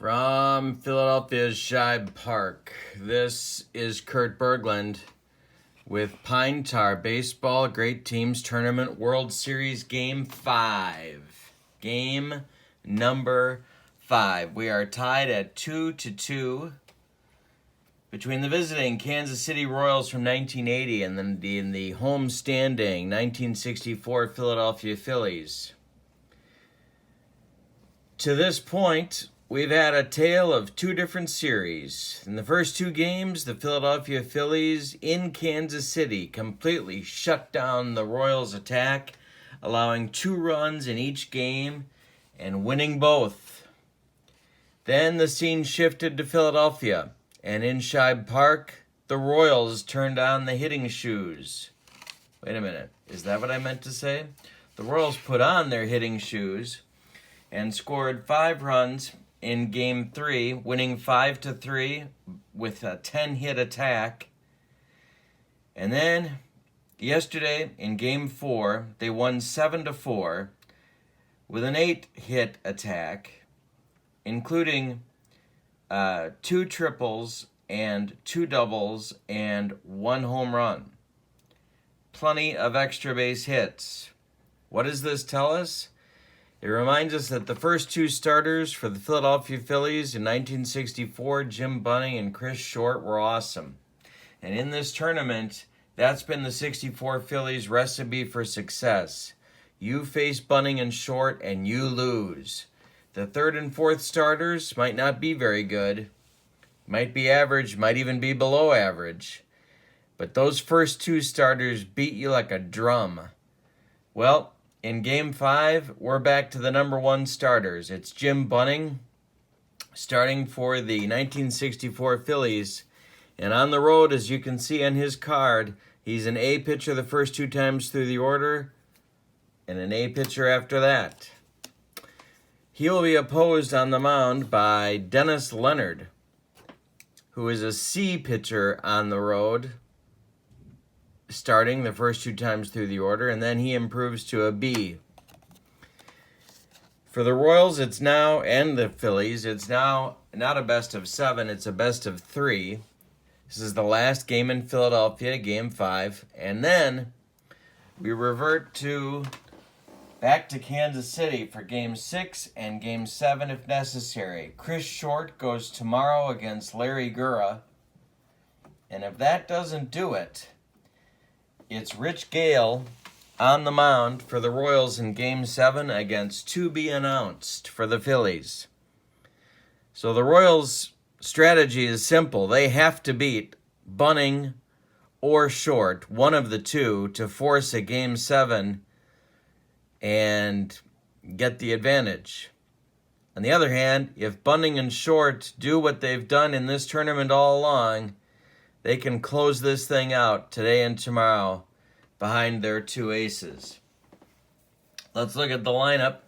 From Philadelphia's Shibe Park, this is Kurt Berglund with Pine Tar Baseball Great Teams Tournament World Series Game 5. Game number 5. We are tied at 2-2 between the visiting Kansas City Royals from 1980 and the home standing 1964 Philadelphia Phillies. To this point, we've had a tale of two different series. In the first two games, the Philadelphia Phillies in Kansas City completely shut down the Royals' attack, allowing 2 runs in each game and winning both. Then the scene shifted to Philadelphia, and in Shibe Park, the Royals turned on the hitting shoes. Wait a minute, is that what I meant to say? The Royals put on their hitting shoes and scored 5 runs in Game 3, winning 5-3 with a 10-hit attack. And then yesterday in Game 4, they won 7-4 with an 8-hit attack, including 2 triples and 2 doubles and 1 home run. Plenty of extra base hits. What does this tell us? It reminds us that the first 2 starters for the Philadelphia Phillies in 1964, Jim Bunning and Chris Short, were awesome. And in this tournament, that's been the 64 Phillies' recipe for success. You face Bunning and Short and you lose. The 3rd and 4th starters might not be very good, might be average, might even be below average. But those first 2 starters beat you like a drum. Well, in Game 5, we're back to the number 1 starters. It's Jim Bunning starting for the 1964 Phillies. And on the road, as you can see on his card, he's an A pitcher the first 2 times through the order and an A pitcher after that. He will be opposed on the mound by Dennis Leonard, who is a C pitcher on the road, starting the first 2 times through the order, and then he improves to a B. For the Royals, it's now, and the Phillies, it's now not a best of 7, it's a best of 3. This is the last game in Philadelphia, Game 5, and then we revert back to Kansas City for Game 6 and Game 7 if necessary. Chris Short goes tomorrow against Larry Gura, and if that doesn't do it, it's Rich Gale on the mound for the Royals in Game 7 against to be announced for the Phillies. So the Royals' strategy is simple. They have to beat Bunning or Short, one of the 2, to force a Game 7 and get the advantage. On the other hand, if Bunning and Short do what they've done in this tournament all along, they can close this thing out today and tomorrow behind their 2 aces. Let's look at the lineup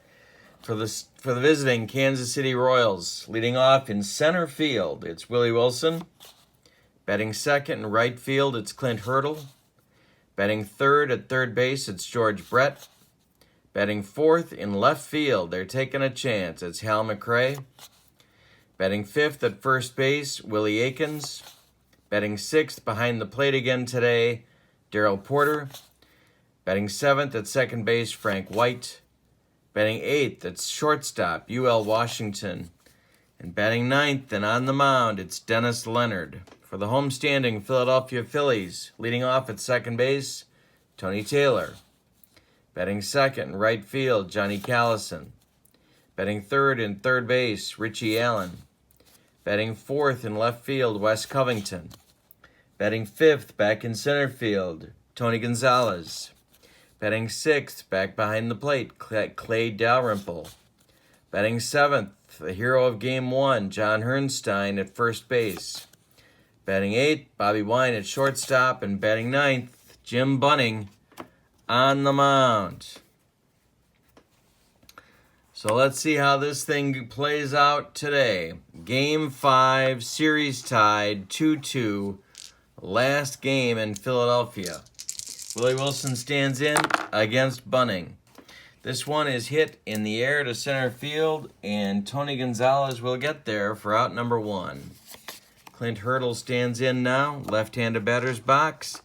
for the visiting Kansas City Royals. Leading off in center field, it's Willie Wilson. Batting second in right field, it's Clint Hurdle. Batting third at third base, it's George Brett. Batting fourth in left field, they're taking a chance, it's Hal Mcrae. Batting fifth at first base, Willie Aikens. Batting 6th behind the plate again today, Darrell Porter. Batting 7th at second base, Frank White. Batting 8th at shortstop, UL Washington. And batting 9th and on the mound, it's Dennis Leonard. For the homestanding Philadelphia Phillies, leading off at second base, Tony Taylor. Batting second in right field, Johnny Callison. Batting third in third base, Richie Allen. Batting fourth in left field, Wes Covington. Batting fifth back in center field, Tony Gonzalez. Batting sixth back behind the plate, Clay Dalrymple. Batting seventh, the hero of Game 1, John Hernstein at first base. Batting 8th, Bobby Wine at shortstop. And batting 9th, Jim Bunning on the mound. So let's see how this thing plays out today. Game 5, series tied 2-2, last game in Philadelphia. Willie Wilson stands in against Bunning. This one is hit in the air to center field, and Tony Gonzalez will get there for out number 1. Clint Hurdle stands in now, left-handed batter's box.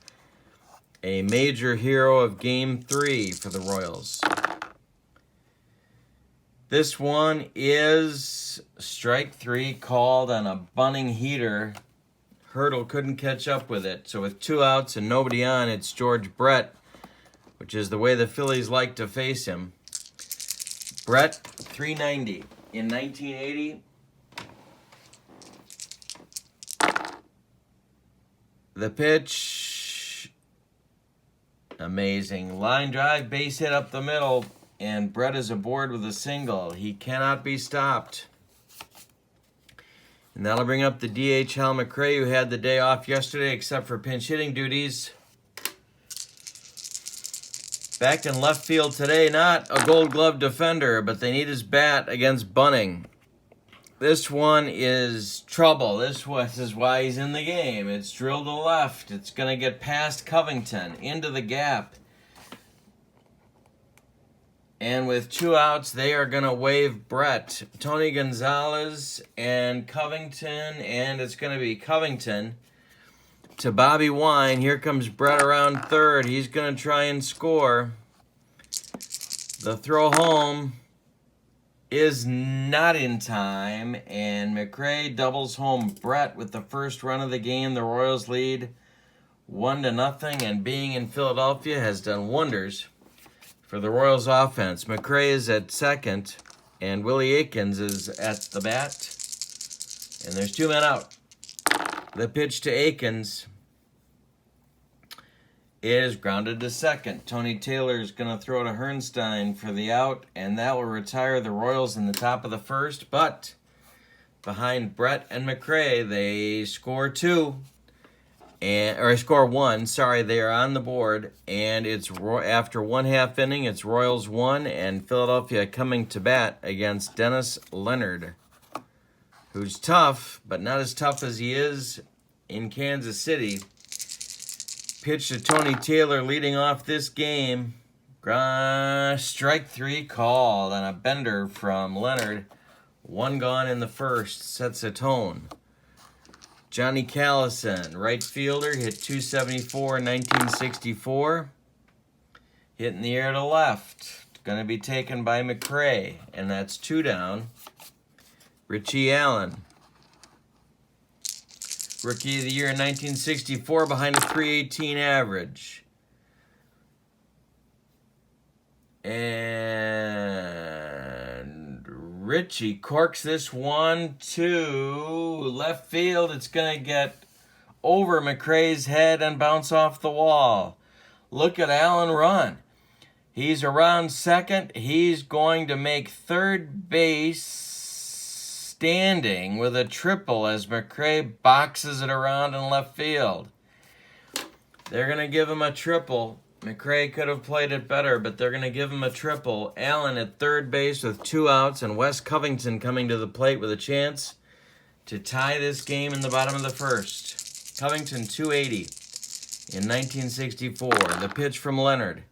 A major hero of Game 3 for the Royals. This one is strike 3 called on a bunting heater. Hurdle couldn't catch up with it. So with 2 outs and nobody on, it's George Brett, which is the way the Phillies like to face him. Brett, 390. In 1980, the pitch, amazing. Line drive, base hit up the middle, and Brett is aboard with a single. He cannot be stopped. And that'll bring up the DH Hal Mcrae, who had the day off yesterday except for pinch hitting duties. Back in left field today, not a Gold Glove defender, but they need his bat against bunting. This one is trouble. This is why he's in the game. It's drilled to left. It's going to get past Covington into the gap. And with 2 outs, they are going to wave Brett. Tony Gonzalez and Covington, and it's going to be Covington to Bobby Wine. Here comes Brett around third. He's going to try and score. The throw home is not in time, and Mcrae doubles home Brett with the first run of the game. The Royals lead 1-0, and being in Philadelphia has done wonders for the Royals offense. Mcrae is at second, and Willie Aikens is at the bat, and there's 2 men out. The pitch to Aikens is grounded to second. Tony Taylor is going to throw to Hernstein for the out, and that will retire the Royals in the top of the first. But behind Brett and Mcrae, they score 2, or score 1. Sorry, they are on the board, and it's after 1/2 inning. It's Royals 1, and Philadelphia coming to bat against Dennis Leonard, who's tough, but not as tough as he is in Kansas City. Pitch to Tony Taylor leading off this game. Strike 3 called on a bender from Leonard. 1 gone in the first. Sets a tone. Johnny Callison, right fielder, hit .274 in 1964. Hit in the air to left. Going to be taken by Mcrae, and that's 2 down. Richie Allen, Rookie of the Year in 1964, behind a .318 average. And Richie corks this one to left field. It's going to get over Mcrae's head and bounce off the wall. Look at Allen run. He's around second. He's going to make third base standing with a triple as Mcrae boxes it around in left field. They're going to give him a triple. Mcrae could have played it better, but they're going to give him a triple. Allen at third base with 2 outs, and Wes Covington coming to the plate with a chance to tie this game in the bottom of the first. Covington, 280 in 1964. The pitch from Leonard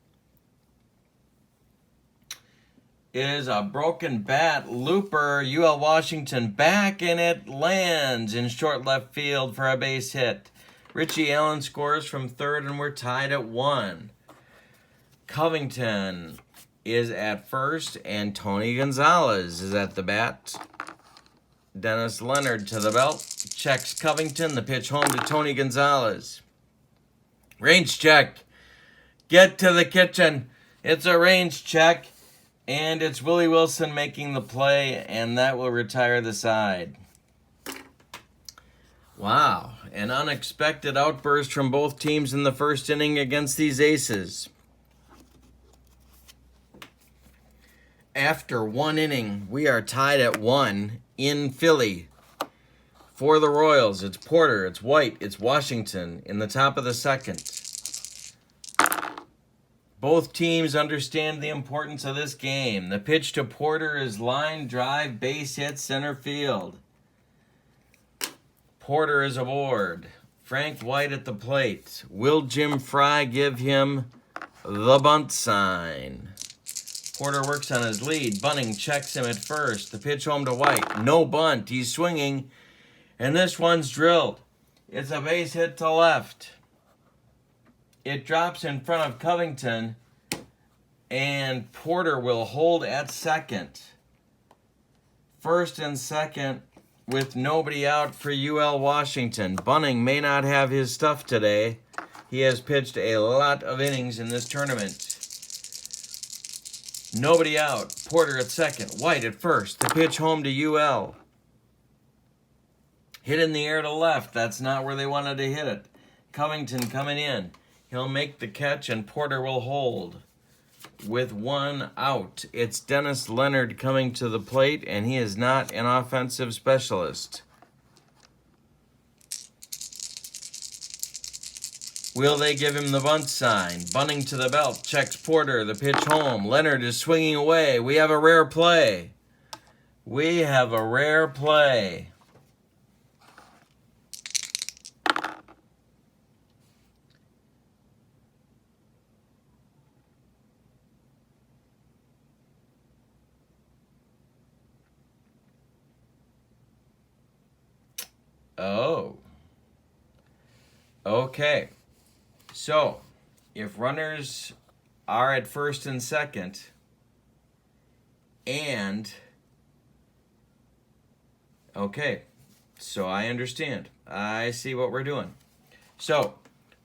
is a broken bat. Looper, UL Washington back, and it lands in short left field for a base hit. Richie Allen scores from third, and we're tied at 1. Covington is at first, and Tony Gonzalez is at the bat. Dennis Leonard to the belt. Checks Covington. The pitch home to Tony Gonzalez. Range check. Get to the kitchen. It's a range check. And it's Willie Wilson making the play, and that will retire the side. Wow, an unexpected outburst from both teams in the first inning against these aces. After 1 inning, we are tied at 1 in Philly. For the Royals, it's Porter, it's White, it's Washington in the top of the second. Both teams understand the importance of this game. The pitch to Porter is line drive, base hit, center field. Porter is aboard. Frank White at the plate. Will Jim Fry give him the bunt sign? Porter works on his lead. Bunning checks him at first. The pitch home to White. No bunt. He's swinging. And this one's drilled. It's a base hit to left. It drops in front of Covington. And Porter will hold at second. First and second with nobody out for UL Washington. Bunning may not have his stuff today. He has pitched a lot of innings in this tournament. Nobody out. Porter at second. White at first. The pitch home to UL. Hit in the air to left. That's not where they wanted to hit it. Covington coming in. He'll make the catch and Porter will hold. With one out, it's Dennis Leonard coming to the plate, and he is not an offensive specialist. Will they give him the bunt sign? Bunning to the belt, checks Porter, the pitch home. Leonard is swinging away. We have a rare play. We have a rare play. Oh. Okay. So, if runners are at first and second, and, okay, so I understand. I see what we're doing. So,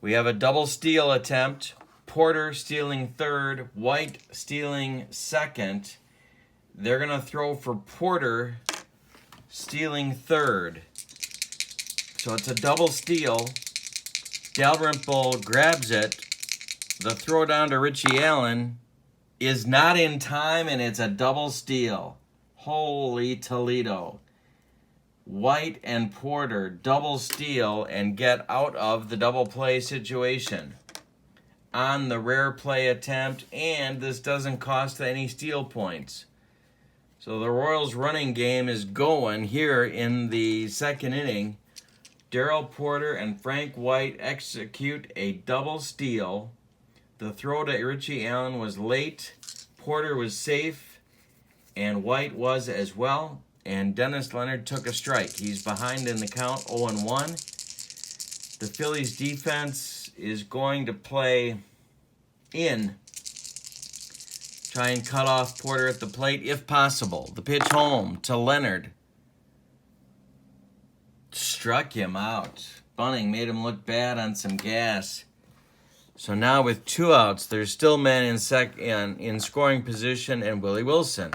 we have a double steal attempt. Porter stealing third, White stealing second. They're going to throw for Porter stealing third. So it's a double steal. Dalrymple grabs it. The throw down to Richie Allen is not in time, and it's a double steal. Holy Toledo. White and Porter double steal and get out of the double play situation on the rare play attempt, and this doesn't cost any steal points. So the Royals running game is going here in the second inning. Darrell Porter and Frank White execute a double steal. The throw to Richie Allen was late. Porter was safe, and White was as well. And Dennis Leonard took a strike. He's behind in the count, 0-1. The Phillies defense is going to play in. Try and cut off Porter at the plate if possible. The pitch home to Leonard. Struck him out. Bunning made him look bad on some gas. So now with two outs, there's still men in scoring position, and Willie Wilson.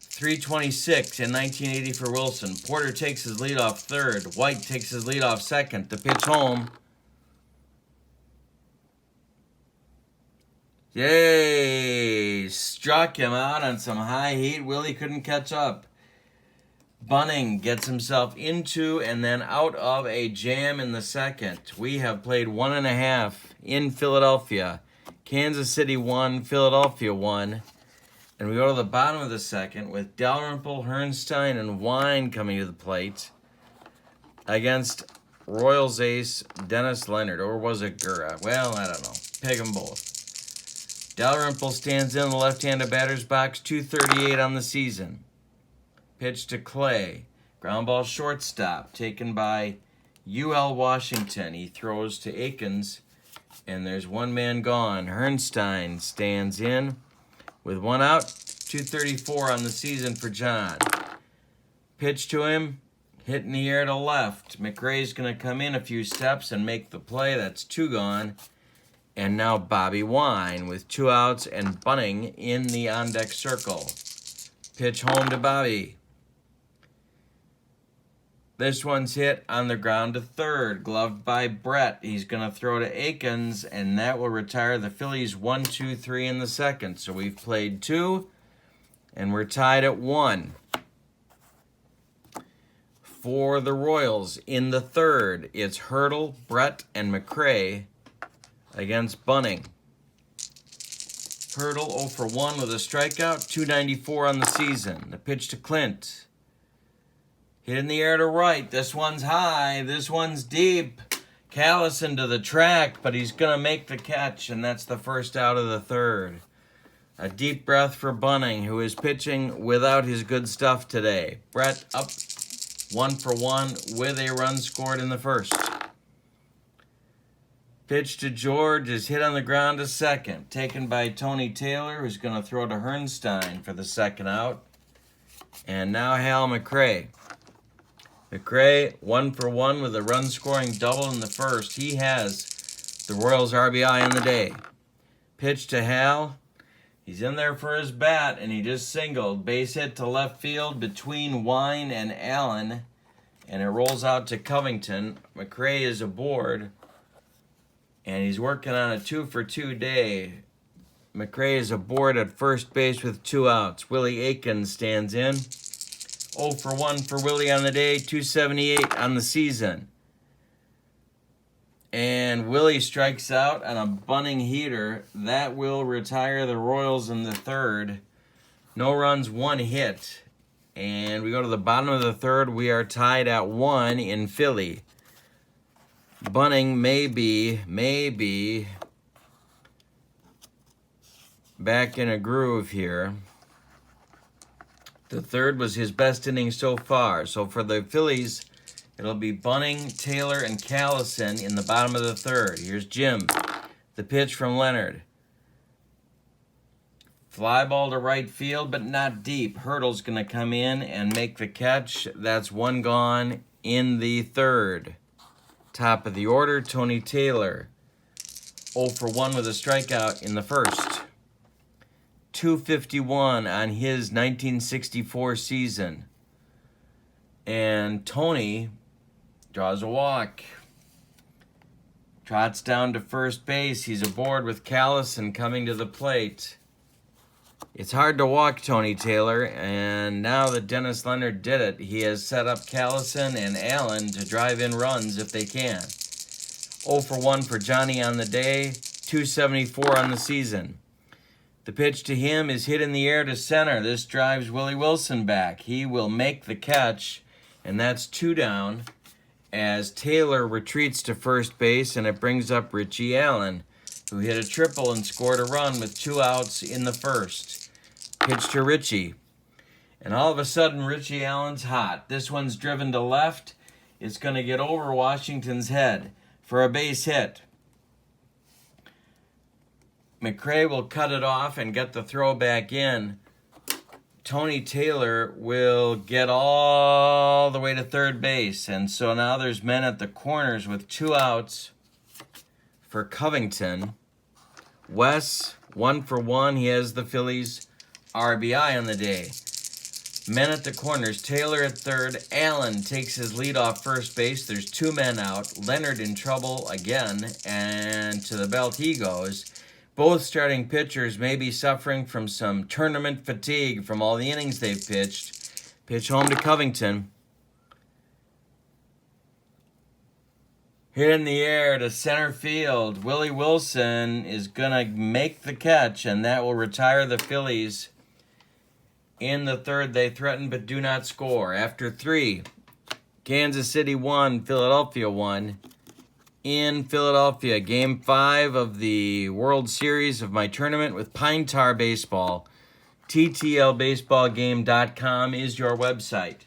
326 in 1980 for Wilson. Porter takes his lead off third. White takes his lead off second. The pitch home. Yay! Struck him out on some high heat. Willie couldn't catch up. Bunning gets himself into and then out of a jam in the second. We have played 1.5 in Philadelphia. Kansas City won, Philadelphia won. And we go to the bottom of the second with Dalrymple, Herrnstein, and Wine coming to the plate against Royals ace Dennis Leonard. Or was it Gura? Well, I don't know. Pick them both. Dalrymple stands in the left-handed batter's box, 238 on the season. Pitch to Clay. Ground ball shortstop taken by UL Washington. He throws to Akins, and there's one man gone. Herrnstein stands in with one out. 234 on the season for John. Pitch to him. Hit in the air to left. Mcrae's going to come in a few steps and make the play. That's two gone. And now Bobby Wine with two outs and Bunning in the on-deck circle. Pitch home to Bobby. This one's hit on the ground to third, gloved by Brett. He's going to throw to Akins, and that will retire the Phillies 1-2-3 in the second. So we've played 2, and we're tied at 1. For the Royals in the third, it's Hurdle, Brett, and Mcrae against Bunning. Hurdle 0 for 1 with a strikeout, 294 on the season. The pitch to Clint. Hit in the air to right. This one's high. This one's deep. Callison to the track, but he's going to make the catch, and that's the first out of the third. A deep breath for Bunning, who is pitching without his good stuff today. Brett up 1-for-1 with a run scored in the first. Pitch to George is hit on the ground to second. Taken by Tony Taylor, who's going to throw to Hernstein for the second out. And now Hal Mcrae. Mcrae 1-for-1 with a run scoring double in the first. He has the Royals RBI on the day. Pitch to Hal. He's in there for his bat, and he just singled. Base hit to left field between Wine and Allen, and it rolls out to Covington. Mcrae is aboard, and he's working on a 2-for-2 day. Mcrae is aboard at first base with 2 outs. Willie Aikens stands in. 0-for-1 for Willie on the day, 278 on the season. And Willie strikes out on a bunning heater. That will retire the Royals in the third. No runs, 1 hit. And we go to the bottom of the third. We are tied at 1 in Philly. Bunning may be back in a groove here. The third was his best inning so far. So for the Phillies, it'll be Bunning, Taylor, and Callison in the bottom of the third. Here's Jim. The pitch from Leonard. Fly ball to right field, but not deep. Hurdle's going to come in and make the catch. That's 1 gone in the third. Top of the order, Tony Taylor. 0-for-1 with a strikeout in the first. 251 on his 1964 season. And Tony draws a walk. Trots down to first base. He's aboard with Callison coming to the plate. It's hard to walk Tony Taylor, and now that Dennis Leonard did it, he has set up Callison and Allen to drive in runs if they can. 0-for-1 for Johnny on the day, 274 on the season. The pitch to him is hit in the air to center. This drives Willie Wilson back. He will make the catch, and that's 2 down as Taylor retreats to first base, and it brings up Richie Allen, who hit a triple and scored a run with 2 outs in the first. Pitch to Richie. And all of a sudden, Richie Allen's hot. This one's driven to left. It's going to get over Washington's head for a base hit. Mcrae will cut it off and get the throw back in. Tony Taylor will get all the way to third base. And so now there's men at the corners with 2 outs for Covington. Wes, 1-for-1. He has the Phillies RBI on the day. Men at the corners. Taylor at third. Allen takes his lead off first base. There's 2 men out. Leonard in trouble again. And to the belt he goes. Both starting pitchers may be suffering from some tournament fatigue from all the innings they've pitched. Pitch home to Covington. Hit in the air to center field. Willie Wilson is going to make the catch, and that will retire the Phillies. In the third, they threaten but do not score. After 3, Kansas City 1, Philadelphia 1. In Philadelphia, Game 5 of the World Series of my tournament with Pine Tar Baseball. TTLBaseballGame.com is your website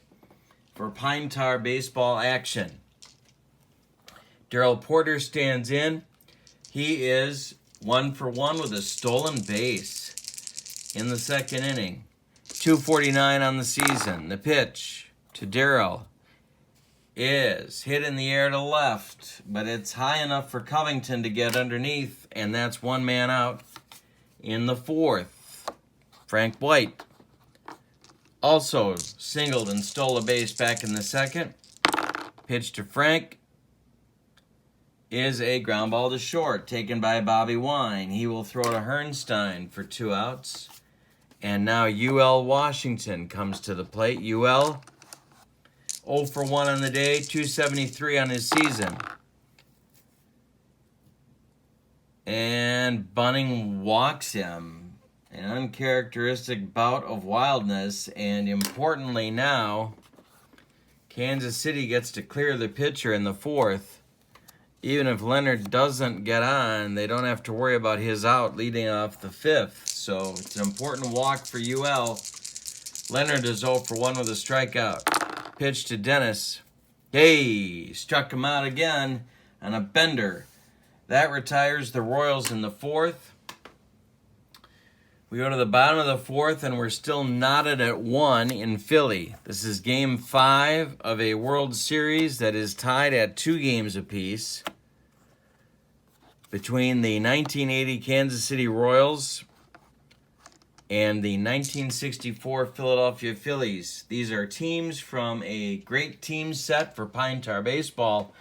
for Pine Tar Baseball action. Darrell Porter stands in. He is 1-for-1 with a stolen base in the second inning. 249 on the season. The pitch to Darrell is hit in the air to left, but it's high enough for Covington to get underneath, and that's 1 man out in the fourth. Frank White also singled and stole a base back in the second. Pitch to Frank is a ground ball to short, taken by Bobby Wine. He will throw to Hernstein for 2 outs. And now UL Washington comes to the plate. UL 0-for-1 on the day, 273 on his season. And Bunning walks him. An uncharacteristic bout of wildness. And importantly now, Kansas City gets to clear the pitcher in the fourth. even if Leonard doesn't get on, they don't have to worry about his out leading off the 5th. So it's an important walk for UL. Leonard is 0 for 1 with a strikeout. Pitch to Dennis. Hey, struck him out again on a bender. That retires the Royals in the 4th. We go to the bottom of the 4th, and we're still knotted at 1 in Philly. This is Game 5 of a World Series that is tied at 2 games apiece between the 1980 Kansas City Royals and the 1964 Philadelphia Phillies. These are teams from a great team set for Pine Tar Baseball,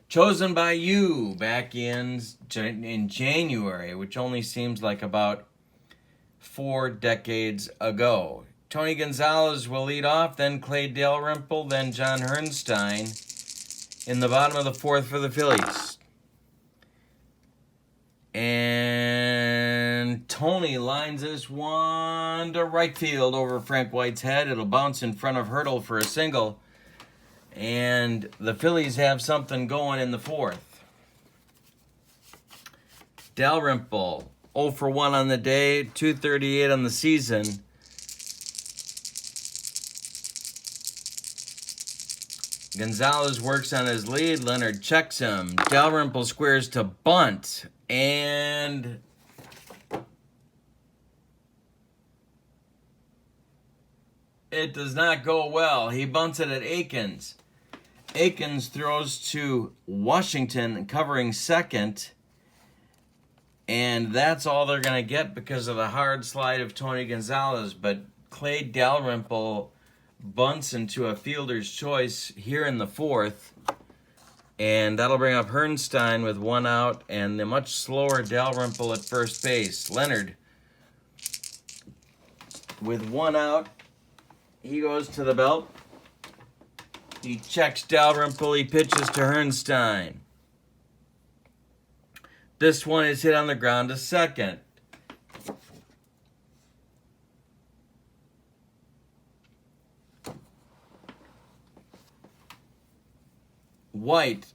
chosen by you back in January, which only seems like about 4 decades ago. Tony Gonzalez will lead off, then Clay Dalrymple, then John Herrnstein in the bottom of the 4th for the Phillies. And Tony lines this one to right field over Frank White's head. It'll bounce in front of Hurdle for a single. And the Phillies have something going in the 4th. Dalrymple, 0 for 1 on the day, 238 on the season. Gonzalez works on his lead. Leonard checks him. Dalrymple squares to bunt. And it does not go well. He bunts it at Akins. Akins throws to Washington covering second. And that's all they're going to get because of the hard slide of Tony Gonzalez. But Clay Dalrymple bunts into a fielder's choice here in the 4th. And that'll bring up Herrnstein with 1 out and the much slower Dalrymple at first base. Leonard with 1 out. He goes to the belt. He checks Dalrymple. He pitches to Herrnstein. This one is hit on the ground to second. White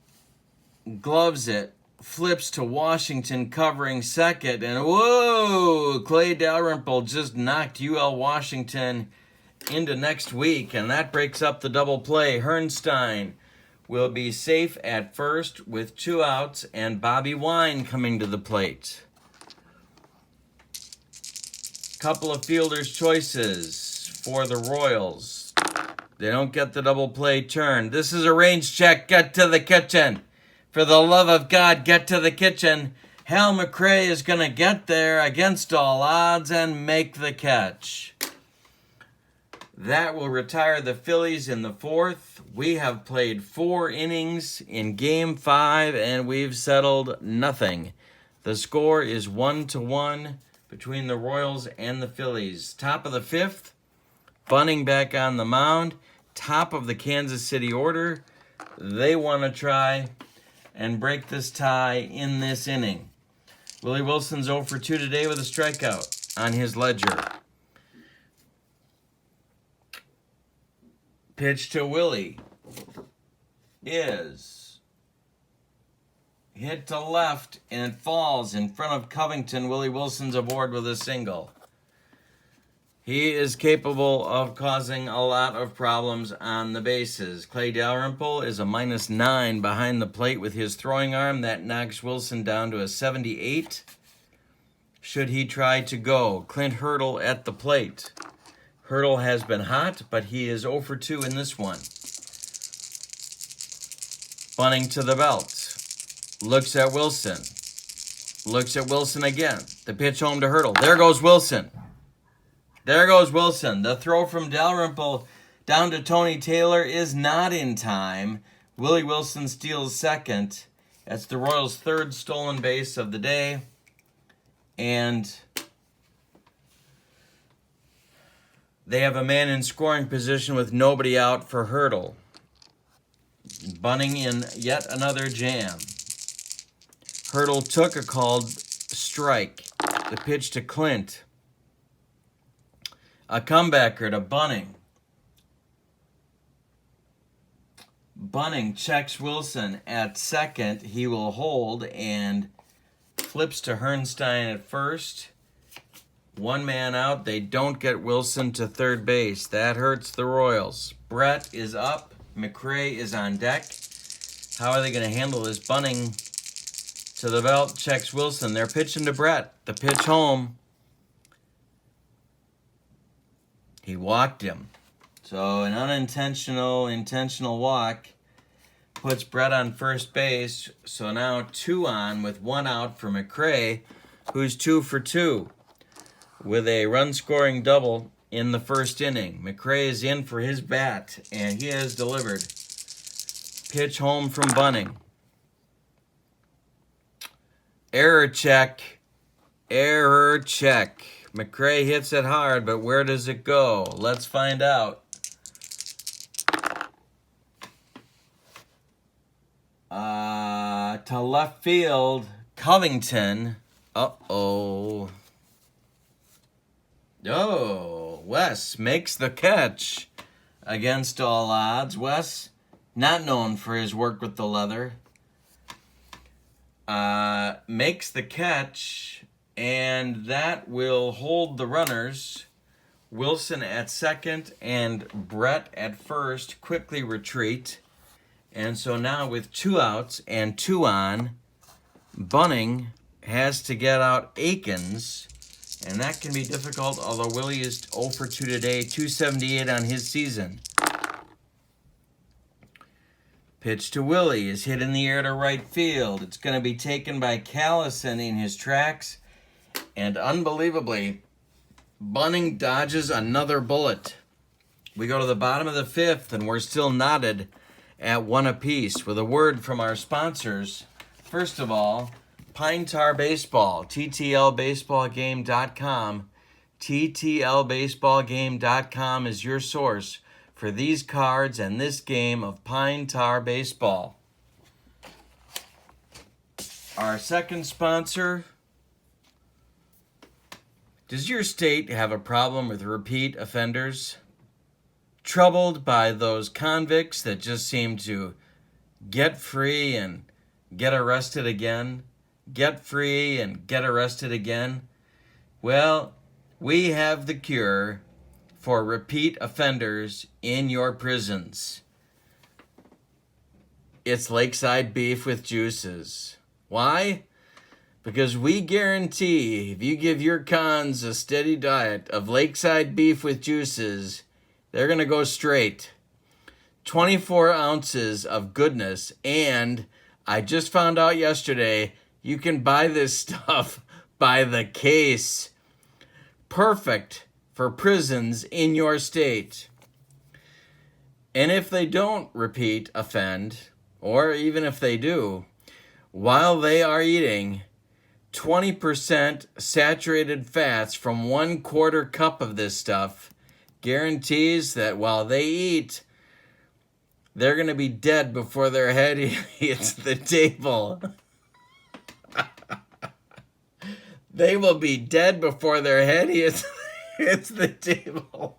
gloves it, flips to Washington covering second, and whoa! Clay Dalrymple just knocked UL Washington into next week, and that breaks up the double play. Herrnstein will be safe at first with 2 outs, and Bobby Wine coming to the plate. Couple of fielders' choices for the Royals. They don't get the double play turn. This is a range check. Get to the kitchen. For the love of God, get to the kitchen. Hal Mcrae is going to get there against all odds and make the catch. That will retire the Phillies in the 4th. We have played 4 innings in Game 5, and we've settled nothing. The score is 1-1 between the Royals and the Phillies. Top of the 5th, Bunning back on the mound. Top of the Kansas City order. They want to try and break this tie in this inning. Willie Wilson's 0 for 2 today with a strikeout on his ledger. Pitch to Willie is hit to left, and it falls in front of Covington. Willie Wilson's aboard with a single. He is capable of causing a lot of problems on the bases. Clay Dalrymple is a -9 behind the plate with his throwing arm. That knocks Wilson down to a 78. Should he try to go? Clint Hurdle at the plate. Hurdle has been hot, but he is 0 for 2 in this one. Bunting to the belt. Looks at Wilson. Looks at Wilson again. The pitch home to Hurdle. There goes Wilson. There goes Wilson. The throw from Dalrymple down to Tony Taylor is not in time. Willie Wilson steals second. That's the Royals' 3rd stolen base of the day. And they have a man in scoring position with nobody out for Hurdle. Bunting in yet another jam. Hurdle took a called strike. The pitch to Clint. A comebacker to Bunting. Bunning checks Wilson at second. He will hold and flips to Hernstein at first. One man out. They don't get Wilson to third base. That hurts the Royals. Brett is up. Mcrae is on deck. How are they going to handle this? Bunning to the belt, checks Wilson. They're pitching to Brett. The pitch home. He walked him. So an intentional walk puts Brett on first base. So now 2 on with 1 out for Mcrae, who's 2 for 2 with a run-scoring double in the first inning. Mcrae is in for his bat, and he has delivered. Pitch home from Bunning. Error check. Error check. Mcrae hits it hard, but where does it go? Let's find out. To left field, Covington. Oh, Wes makes the catch against all odds. Wes, not known for his work with the leather, makes the catch, and that will hold the runners. Wilson at second and Brett at first quickly retreat. And so now with 2 outs and 2 on, Bunning has to get out Akins, and that can be difficult, although Willie is 0 for 2 today, 278 on his season. Pitch to Willie is hit in the air to right field. It's going to be taken by Callison in his tracks, and unbelievably, Bunning dodges another bullet. We go to the bottom of the 5th, and we're still knotted at 1 apiece with a word from our sponsors. First of all, Pine Tar Baseball, TTLBaseballGame.com. TTLBaseballGame.com is your source for these cards and this game of Pine Tar Baseball. Our second sponsor. Does your state have a problem with repeat offenders? Troubled by those convicts that just seem to get free and get arrested again? Get free and get arrested again? Well, we have the cure for repeat offenders in your prisons. It's Lakeside Beef with Juices. Why? Because we guarantee if you give your cons a steady diet of Lakeside Beef with Juices, they're going to go straight. 24 ounces of goodness. And I just found out yesterday, you can buy this stuff by the case. Perfect for prisons in your state. And if they don't repeat offend, or even if they do, while they are eating 20% saturated fats from 1/4 cup of this stuff, guarantees that while they eat, they're going to be dead before their head hits the table. They will be dead before their head hits the table.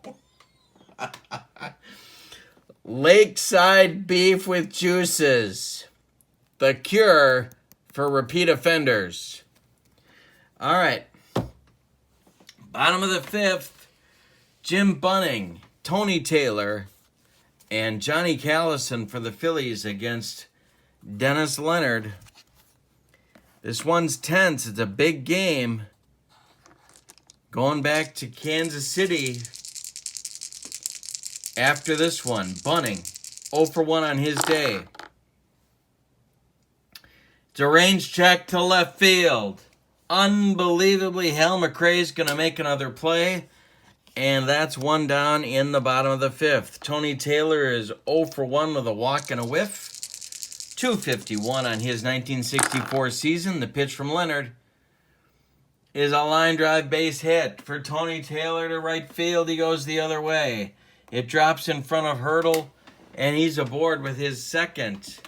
Lakeside Beef with Juices. The cure for repeat offenders. All right. Bottom of the 5th. Jim Bunning, Tony Taylor, and Johnny Callison for the Phillies against Dennis Leonard. This one's tense. It's a big game. Going back to Kansas City after this one. Bunning, 0 for 1 on his day. Deranged check to left field. Unbelievably, Hal Mcrae is going to make another play. And that's 1 down in the bottom of the 5th. Tony Taylor is 0 for 1 with a walk and a whiff. 251 on his 1964 season. The pitch from Leonard is a line drive base hit for Tony Taylor to right field. He goes the other way. It drops in front of Hurdle, and he's aboard with his second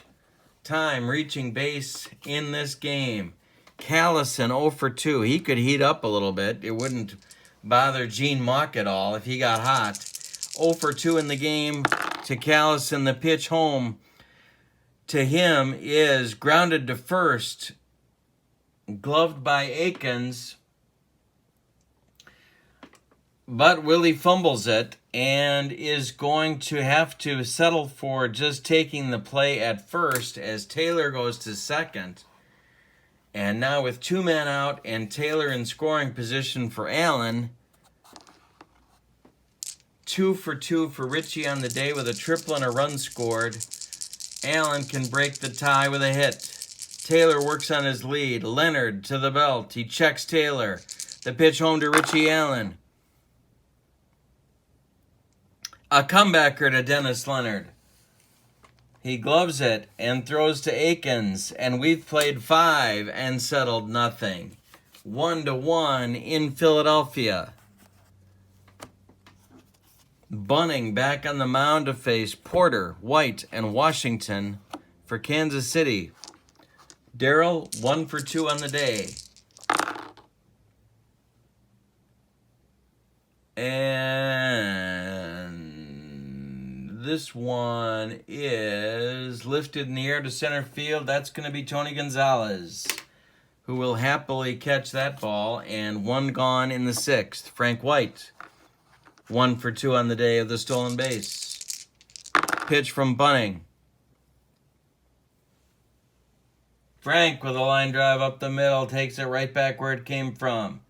time reaching base in this game. Callison 0 for 2. He could heat up a little bit. It wouldn't bother Gene Mauch at all if he got hot. 0 for 2 in the game to Callison. The pitch home to him is grounded to first, gloved by Akins, but Willie fumbles it and is going to have to settle for just taking the play at first as Taylor goes to second. And now with 2 men out and Taylor in scoring position for Allen, 2 for 2 for Richie on the day with a triple and a run scored. Allen can break the tie with a hit. Taylor works on his lead. Leonard to the belt. He checks Taylor. The pitch home to Richie Allen. A comebacker to Dennis Leonard. He gloves it and throws to Akins, and we've played 5 and settled nothing. 1-1 in Philadelphia. Bunning back on the mound to face Porter, White, and Washington for Kansas City. Darrell 1 for 2 on the day. And this one is lifted in the air to center field. That's going to be Tony Gonzalez, who will happily catch that ball. And 1 gone in the 6th. Frank White, 1 for 2 on the day of the stolen base. Pitch from Bunning. Frank with a line drive up the middle, takes it right back where it came from.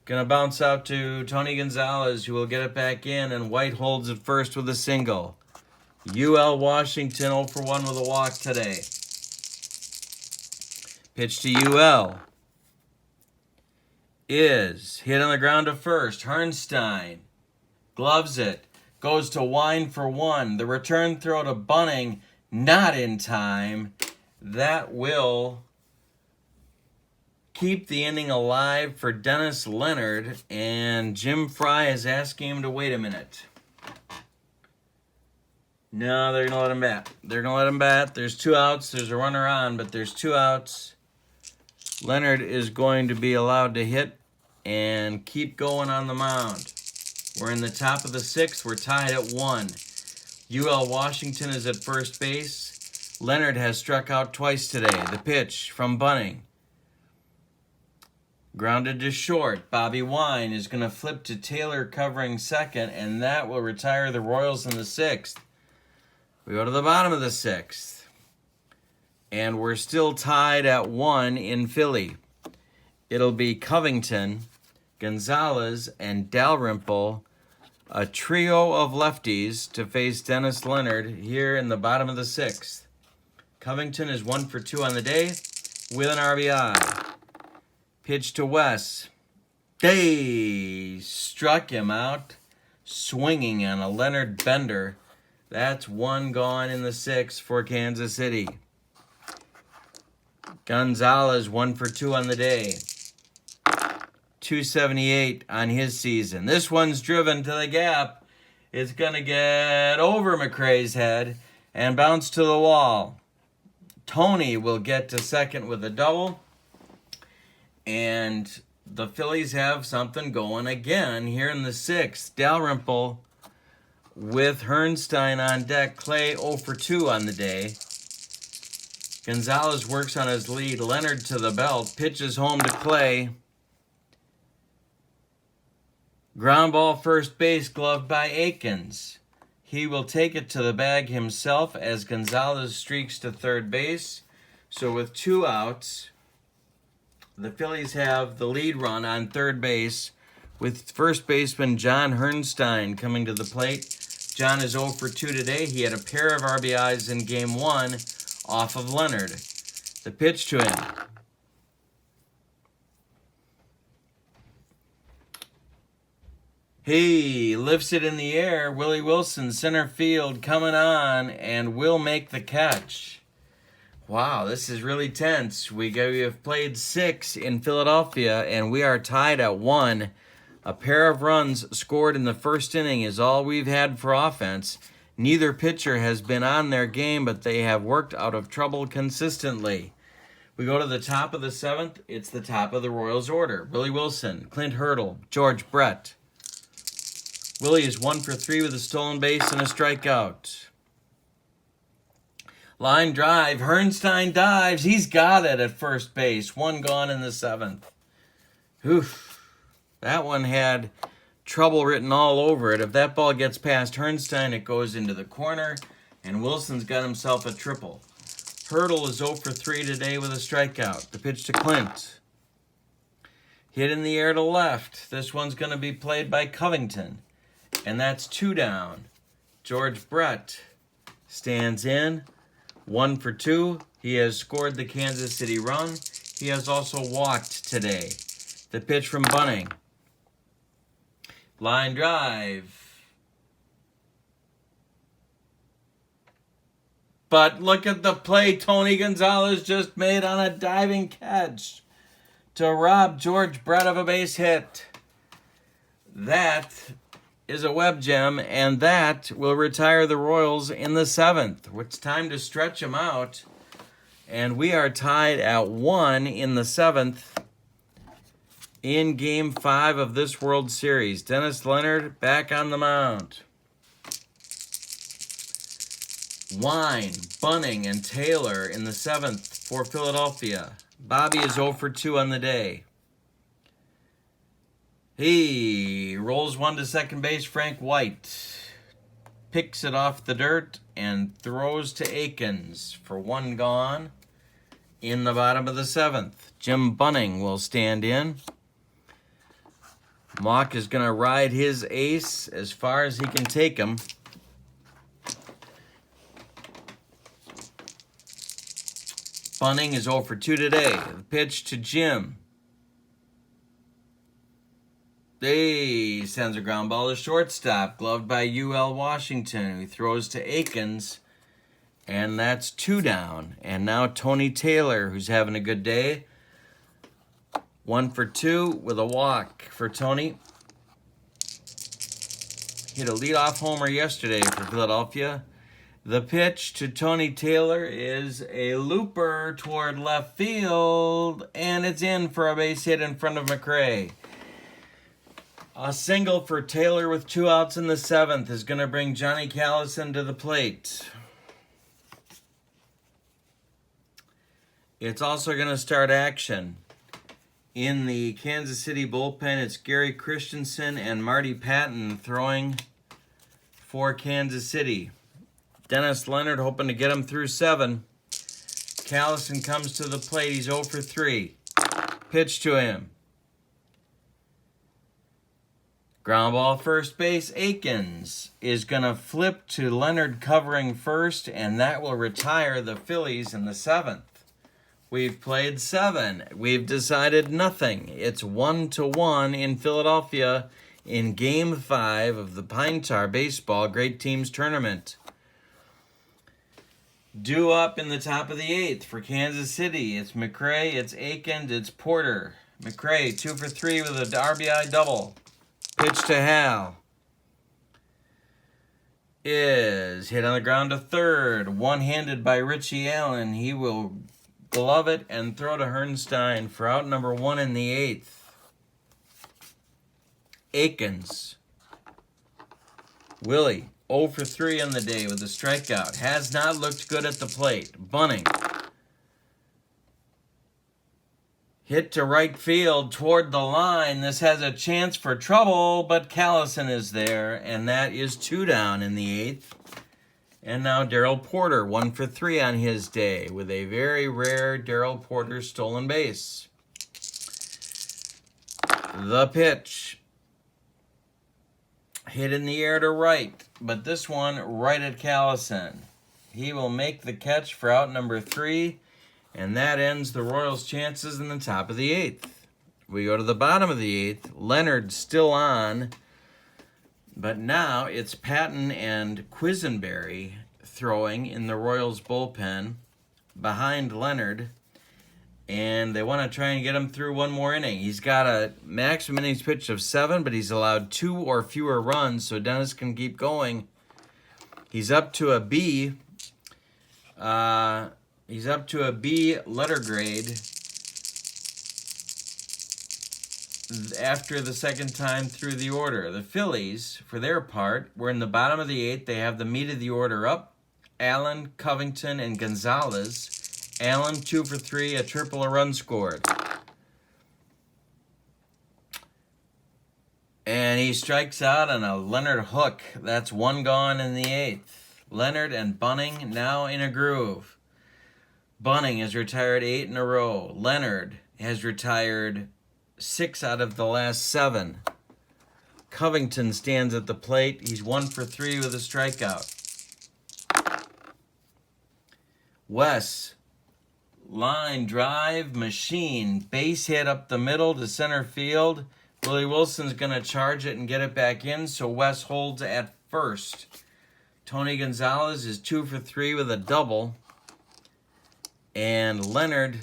Gonna bounce out to Tony Gonzalez, who will get it back in, and White holds it first with a single. UL Washington 0 for 1 with a walk today. Pitch to UL is hit on the ground to first. Herrnstein gloves it, goes to Wine for 1. The return throw to Bunning, not in time. That will keep the inning alive for Dennis Leonard, and Jim Fry is asking him to wait a minute. No, they're going to let him bat. They're going to let him bat. There's 2 outs. There's a runner on, but there's 2 outs. Leonard is going to be allowed to hit and keep going on the mound. We're in the top of the 6th. We're tied at 1. UL Washington is at first base. Leonard has struck out twice today. The pitch from Bunning. Grounded to short. Bobby Wine is going to flip to Taylor covering second, and that will retire the Royals in the 6th. We go to the bottom of the 6th. And we're still tied at 1 in Philly. It'll be Covington, Gonzalez, and Dalrymple, a trio of lefties to face Dennis Leonard here in the bottom of the 6th. Covington is 1 for 2 on the day with an RBI. Pitch to Wes. They struck him out swinging on a Leonard bender. That's 1 gone in the 6th for Kansas City. Gonzalez 1 for 2 on the day. 278 on his season. This one's driven to the gap. It's going to get over Mcrae's head and bounce to the wall. Tony will get to second with a double. And the Phillies have something going again here in the 6th. Dalrymple with Herrnstein on deck. Clay 0 for 2 on the day. Gonzalez works on his lead. Leonard to the belt. Pitches home to Clay. Ground ball first base, gloved by Akins. He will take it to the bag himself as Gonzalez streaks to third base. So with 2 outs, the Phillies have the lead run on third base with first baseman John Herrnstein coming to the plate. John is 0 for 2 today. He had a pair of RBIs in Game 1 off of Leonard. The pitch to him. He lifts it in the air. Willie Wilson, center field, coming on, and will make the catch. Wow, this is really tense. We have played 6 in Philadelphia, and we are tied at 1. A pair of runs scored in the first inning is all we've had for offense. Neither pitcher has been on their game, but they have worked out of trouble consistently. We go to the top of the 7th. It's the top of the Royals order. Willie Wilson, Clint Hurdle, George Brett. Willie is 1 for 3 with a stolen base and a strikeout. Line drive. Hernstein dives. He's got it at first base. One gone in the 7th. Oof. That one had trouble written all over it. If that ball gets past Hernstein, it goes into the corner, and Wilson's got himself a triple. Hurdle is 0 for 3 today with a strikeout. The pitch to Clint. Hit in the air to left. This one's going to be played by Covington, and that's 2 down. George Brett stands in, 1 for 2. He has scored the Kansas City run. He has also walked today. The pitch from Bunning. Line drive. But look at the play Tony Gonzalez just made on a diving catch to rob George Brett of a base hit. That is a web gem, and that will retire the Royals in the 7th. It's time to stretch them out, and we are tied at 1 in the 7th in Game 5 of this World Series. Dennis Leonard back on the mound. Wine, Bunning, and Taylor in the 7th for Philadelphia. Bobby is 0 for 2 on the day. He rolls one to second base. Frank White picks it off the dirt and throws to Akins for 1 gone in the bottom of the 7th. Jim Bunning will stand in. Mock is going to ride his ace as far as he can take him. Bunning is 0 for 2 today. The pitch to Jim. He sends a ground ball to shortstop, gloved by UL Washington, who throws to Akins, and that's 2 down. And now Tony Taylor, who's having a good day. 1 for 2 with a walk for Tony. Hit a leadoff homer yesterday for Philadelphia. The pitch to Tony Taylor is a looper toward left field, and it's in for a base hit in front of Mcrae. A single for Taylor with 2 outs in the 7th is going to bring Johnny Callison to the plate. It's also going to start action. In the Kansas City bullpen, it's Gary Christensen and Marty Patton throwing for Kansas City. Dennis Leonard hoping to get him through 7. Callison comes to the plate. He's 0 for 3. Pitch to him. Ground ball first base. Akins is going to flip to Leonard covering first, and that will retire the Phillies in the 7th. We've played 7. We've decided nothing. It's 1-1 in Philadelphia in Game 5 of the Pine Tar Baseball Great Teams Tournament. Due up in the top of the 8th for Kansas City. It's Mcrae, it's Akins, it's Porter. Mcrae, 2 for 3 with an RBI double. Pitch to Hal. Is hit on the ground to third. One-handed by Richie Allen. He will glove it and throw to Hernstein for out number 1 in the 8th. Akins. Willie. 0 for 3 on the day with a strikeout. Has not looked good at the plate. Bunning. Hit to right field toward the line. This has a chance for trouble, but Callison is there, and that is 2 down in the 8th. And now Darrell Porter, 1 for 3 on his day with a very rare Darrell Porter stolen base. The pitch. Hit in the air to right, but this one right at Callison. He will make the catch for out number 3, and that ends the Royals' chances in the top of the 8th. We go to the bottom of the 8th. Leonard still on, but now it's Patton and Quisenberry throwing in the Royals' bullpen behind Leonard, and they want to try and get him through one more inning. He's got a maximum innings pitch of 7, but he's allowed 2 or fewer runs, so Dennis can keep going. He's up to a B. He's up to a B letter grade after the second time through the order. The Phillies, for their part, were in the bottom of the 8th. They have the meat of the order up Allen, Covington, and Gonzalez. Allen, 2 for 3, a triple, a run scored. And he strikes out on a Leonard hook. That's 1 gone in the 8th. Leonard and Bunning now in a groove. Bunning has retired 8 in a row. Leonard has retired 6 out of the last 7. Covington stands at the plate. He's 1 for 3 with a strikeout. Wes, line drive machine. Base hit up the middle to center field. Willie Wilson's going to charge it and get it back in, so Wes holds at first. Tony Gonzalez is 2 for 3 with a double. And Leonard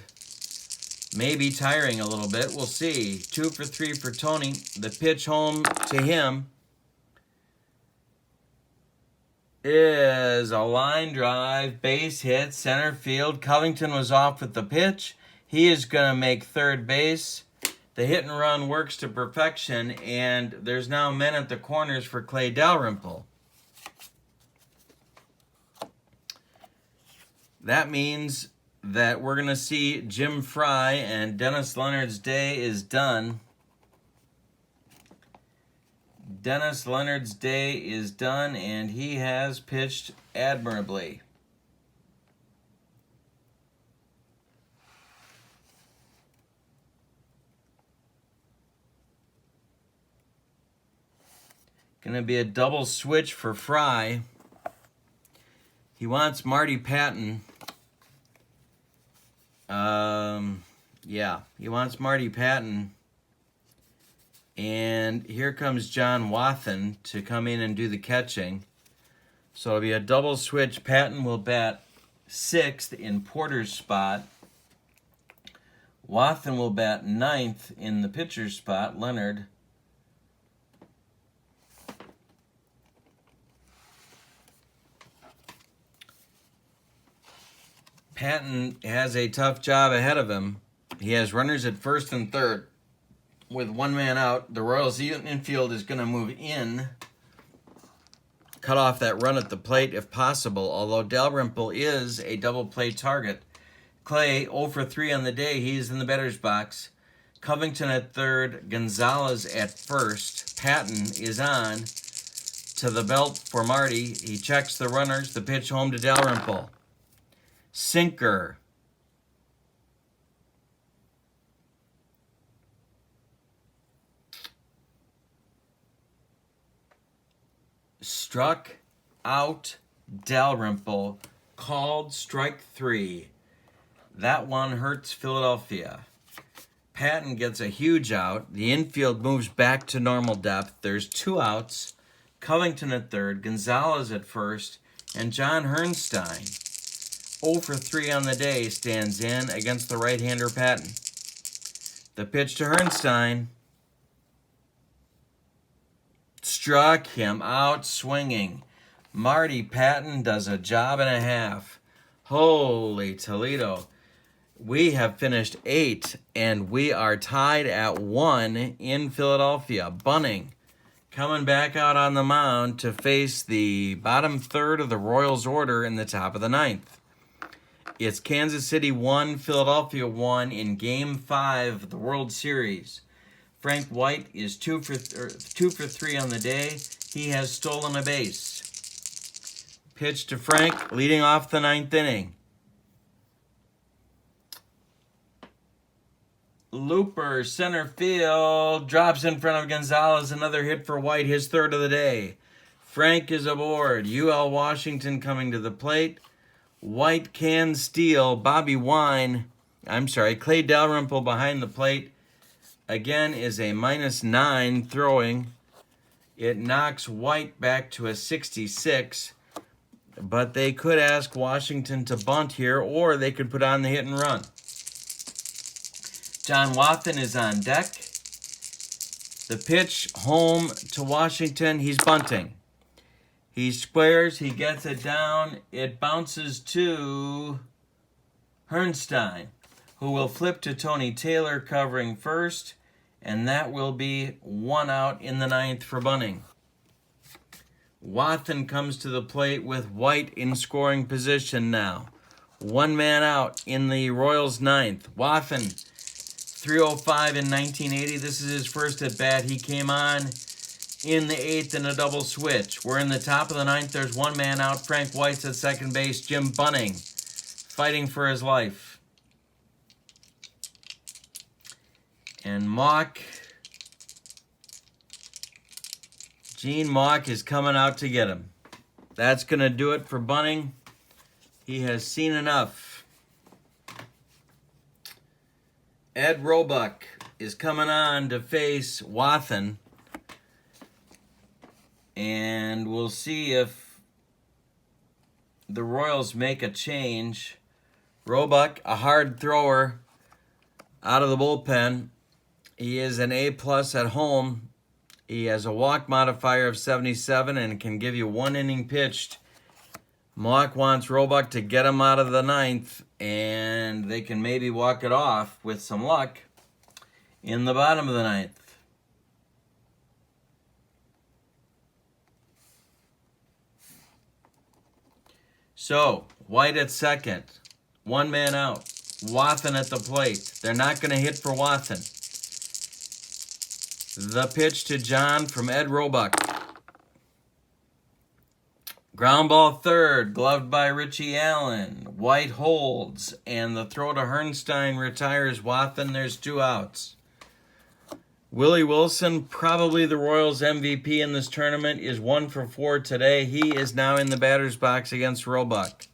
may be tiring a little bit. We'll see. 2 for 3 for Tony. The pitch home to him is a line drive, base hit, center field. Covington was off with the pitch. He is going to make third base. The hit and run works to perfection, and there's now men at the corners for Clay Dalrymple. That means that we're going to see Jim Fry, and Dennis Leonard's day is done. Dennis Leonard's day is done, and he has pitched admirably. Going to be a double switch for Fry. He wants Marty Patton. He wants Marty Patton. And here comes John Wathan to come in and do the catching. So it'll be a double switch. Patton will bat 6th in Porter's spot. Wathan will bat 9th in the pitcher's spot. Leonard. Patton has a tough job ahead of him. He has runners at first and third. With 1 man out, the Royals infield is going to move in. Cut off that run at the plate if possible, although Dalrymple is a double play target. Clay, 0 for 3 on the day. He's in the batter's box. Covington at third. Gonzalez at first. Patton is on to the belt for Marty. He checks the runners. The pitch home to Dalrymple. Sinker. Struck out Dalrymple. Called strike 3. That one hurts Philadelphia. Patton gets a huge out. The infield moves back to normal depth. There's 2 outs. Covington at third. Gonzalez at first. And John Hernstein, 0 for 3 on the day, stands in against the right-hander Patton. The pitch to Hernstein. Struck him out swinging. Marty Patton does a job and a half. Holy Toledo. We have finished 8, and we are tied at 1 in Philadelphia. Bunning coming back out on the mound to face the bottom third of the Royals order in the top of the 9th. It's Kansas City 1, Philadelphia 1 in Game 5 of the World Series. Frank White is 2 for 3 on the day. He has stolen a base. Pitch to Frank, leading off the 9th inning. Looper, center field, drops in front of Gonzalez. Another hit for White, his 3rd of the day. Frank is aboard. UL Washington coming to the plate. White can steal. Clay Dalrymple behind the plate. Again is a -9 throwing. It knocks White back to a 66. But they could ask Washington to bunt here, or they could put on the hit and run. John Wathan is on deck. The pitch home to Washington. He's bunting. He squares. He gets it down. It bounces to Hernstein, who will flip to Tony Taylor covering first, and that will be 1 out in the 9th for Bunning. Wathan comes to the plate with White in scoring position now. One man out in the Royals' ninth. Wathan, 305 in 1980. This is his first at bat. He came on in the eighth in a double switch. We're in the top of the ninth. There's one man out. Frank White's at second base. Jim Bunning fighting for his life. And Gene Mauch is coming out to get him. That's going to do it for Bunning. He has seen enough. Ed Roebuck is coming on to face Wathan. And we'll see if the Royals make a change. Roebuck, a hard thrower out of the bullpen. He is an A+ at home. He has a walk modifier of 77 and can give you 1 inning pitched. Mauch wants Roebuck to get him out of the ninth, and they can maybe walk it off with some luck in the bottom of the ninth. So, White at second. One man out. Wathan at the plate. They're not going to hit for Wathan. The pitch to John from Ed Roebuck. Ground ball third, gloved by Richie Allen. White holds, and the throw to Herrnstein retires Wathan. There's 2 outs. Willie Wilson, probably the Royals' MVP in this tournament, is 1 for 4 today. He is now in the batter's box against Roebuck.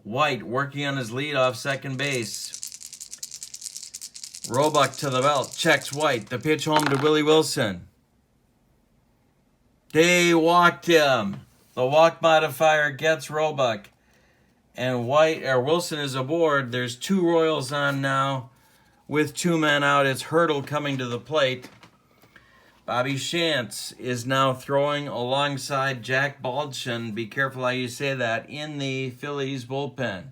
White working on his leadoff second base. Roebuck to the belt, checks White. The pitch home to Willie Wilson. They walked him. The walk modifier gets Roebuck. And Wilson is aboard. There's 2 Royals on now with 2 men out. It's Hurdle coming to the plate. Bobby Shantz is now throwing alongside Jack Baldwin. Be careful how you say that, in the Phillies bullpen.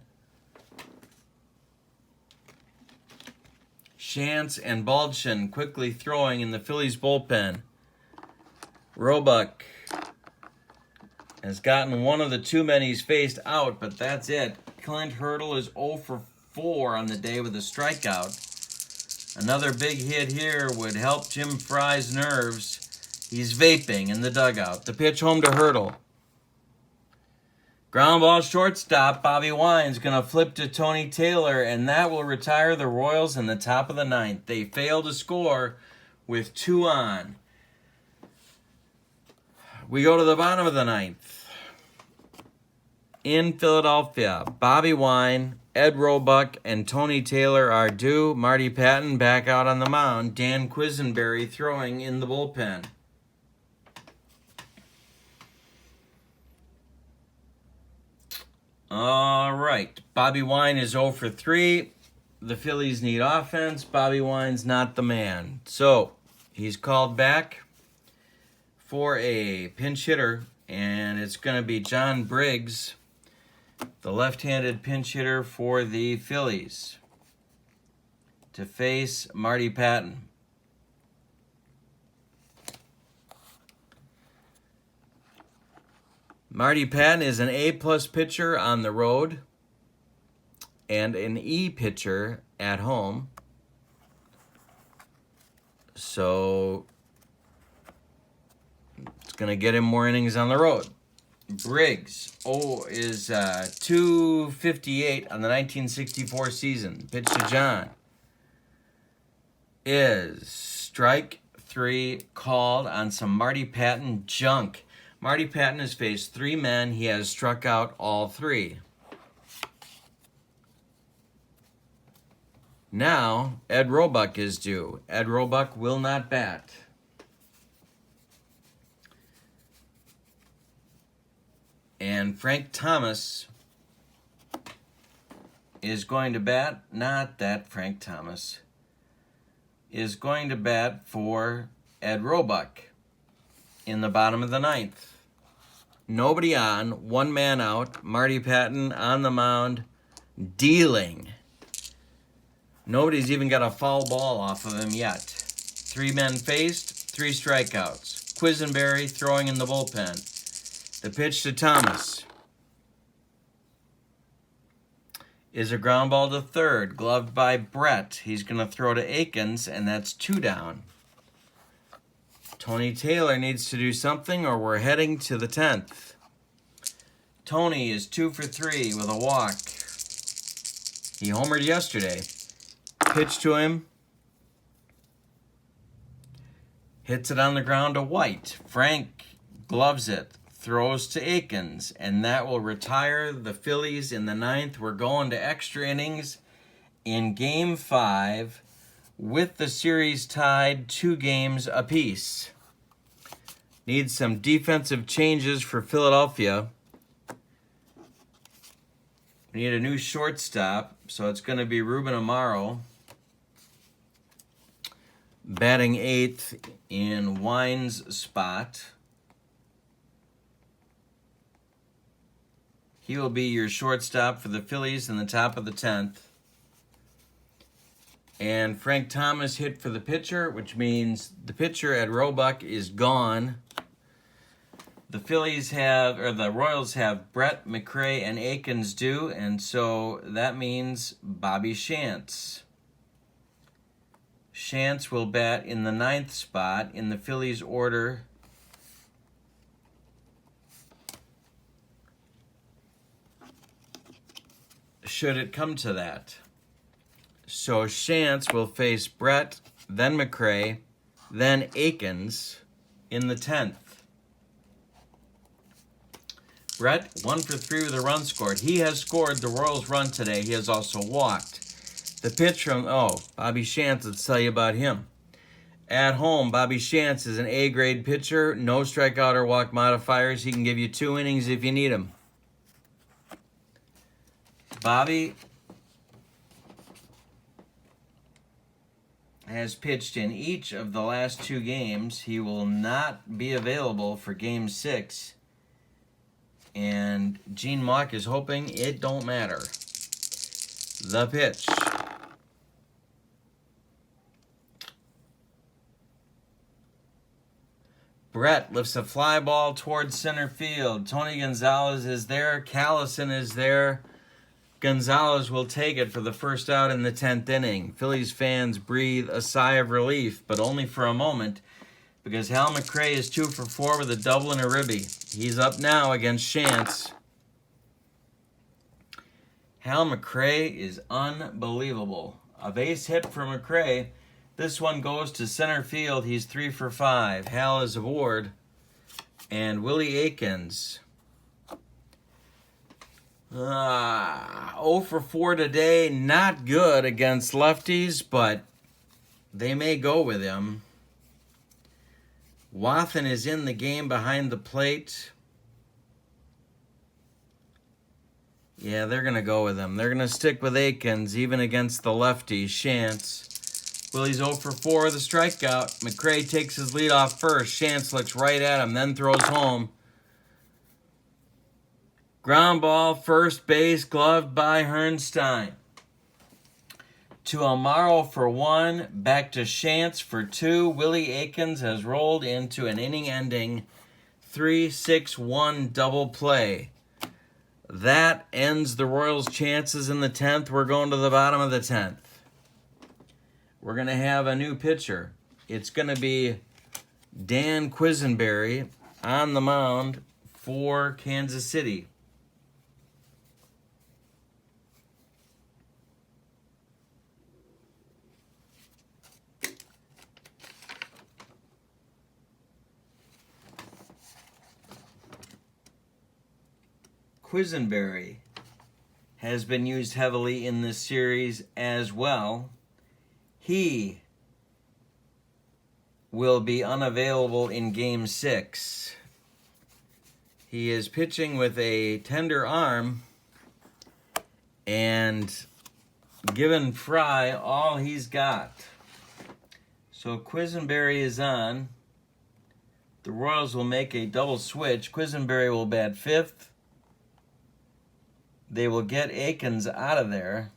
Shantz and Baldwin quickly throwing in the Phillies bullpen. Roebuck has gotten one of the 2 men he's faced out, but that's it. Clint Hurdle is 0 for 4 on the day with a strikeout. Another big hit here would help Jim Fry's nerves. He's vaping in the dugout. The pitch home to Hurdle. Ground ball shortstop. Bobby Wine's going to flip to Tony Taylor, and that will retire the Royals in the top of the ninth. They fail to score with 2 on. We go to the bottom of the ninth. In Philadelphia, Bobby Wine, Ed Roebuck, and Tony Taylor are due. Marty Patton back out on the mound. Dan Quisenberry throwing in the bullpen. All right. Bobby Wine is 0 for 3. The Phillies need offense. Bobby Wine's not the man. So, he's called back for a pinch hitter, and it's going to be John Briggs, the left-handed pinch hitter for the Phillies, to face Marty Patton. Marty Patton is an A+ pitcher on the road and an E pitcher at home. So it's going to get him more innings on the road. Briggs is 258 on the 1964 season. Pitch to John is strike 3 called on some Marty Patton junk. Marty Patton has faced 3 men. He has struck out all 3. Now, Ed Roebuck is due. Ed Roebuck will not bat. And Frank Thomas is going to bat. Not that Frank Thomas is going to bat for Ed Roebuck in the bottom of the ninth. Nobody on, 1 man out. Marty Patton on the mound, dealing. Nobody's even got a foul ball off of him yet. 3 men faced, 3 strikeouts. Quisenberry throwing in the bullpen. The pitch to Thomas is a ground ball to third, gloved by Brett. He's going to throw to Akins, and that's 2 down. Tony Taylor needs to do something, or we're heading to the 10th. Tony is 2 for 3 with a walk. He homered yesterday. Pitch to him. Hits it on the ground to White. Frank gloves it. Throws to Akins. And that will retire the Phillies in the 9th. We're going to extra innings in Game 5 with the series tied 2 games apiece. Needs some defensive changes for Philadelphia. We need a new shortstop, so it's going to be Ruben Amaro. Batting 8th in Wine's spot. He will be your shortstop for the Phillies in the top of the 10th. And Frank Thomas hit for the pitcher, which means the pitcher at Roebuck is gone. The Royals have Brett, McRae, and Akins due, and so that means Bobby Shantz. Shantz will bat in the 9th spot in the Phillies order. Should it come to that. So Shantz will face Brett, then McRae, then Akins in the 10th. Brett, 1 for 3 with a run scored. He has scored the Royals' run today. He has also walked. The pitch from, Bobby Shantz, let's tell you about him. At home, Bobby Shantz is an A-grade pitcher. No strikeout or walk modifiers. He can give you 2 innings if you need him. Bobby has pitched in each of the last 2 games. He will not be available for Game 6. And Gene Mauch is hoping it don't matter. The pitch. Brett lifts a fly ball towards center field. Tony Gonzalez is there. Callison is there. Gonzalez will take it for the first out in the 10th inning. Phillies fans breathe a sigh of relief, but only for a moment, because Hal Mcrae is 2 for 4 with a double and a ribby. He's up now against Shantz. Hal Mcrae is unbelievable. A base hit for Mcrae. This one goes to center field. He's 3 for 5. Hal is aboard. And Willie Akins. 0 for 4 today. Not good against lefties, but they may go with him. Wathan is in the game behind the plate. Yeah, they're going to go with him. They're going to stick with Akins, even against the lefty, Shantz. Willie's 0 for 4 with a strikeout. McRae takes his lead off first. Shantz looks right at him, then throws home. Ground ball, first base, gloved by Hernstein. To Amaro for 1, back to Shantz for 2. Willie Akins has rolled into an inning-ending 3-6-1 double play. That ends the Royals' chances in the 10th. We're going to the bottom of the 10th. We're going to have a new pitcher. It's going to be Dan Quisenberry on the mound for Kansas City. Quisenberry has been used heavily in this series as well. He will be unavailable in Game 6. He is pitching with a tender arm and giving Fry all he's got. So Quisenberry is on. The Royals will make a double switch. Quisenberry will bat 5th. They will get Akins out of there.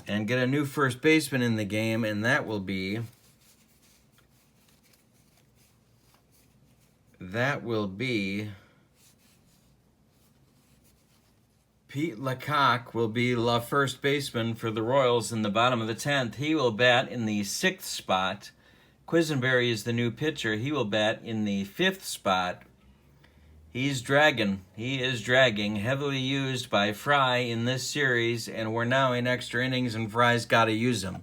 and get a new first baseman in the game, and that will be Pete Lecoq will be the first baseman for the Royals in the bottom of the 10th. He will bat in the 6th spot. Quisenberry is the new pitcher. He will bat in the 5th spot. He is dragging, heavily used by Fry in this series, and we're now in extra innings, and Fry's got to use him.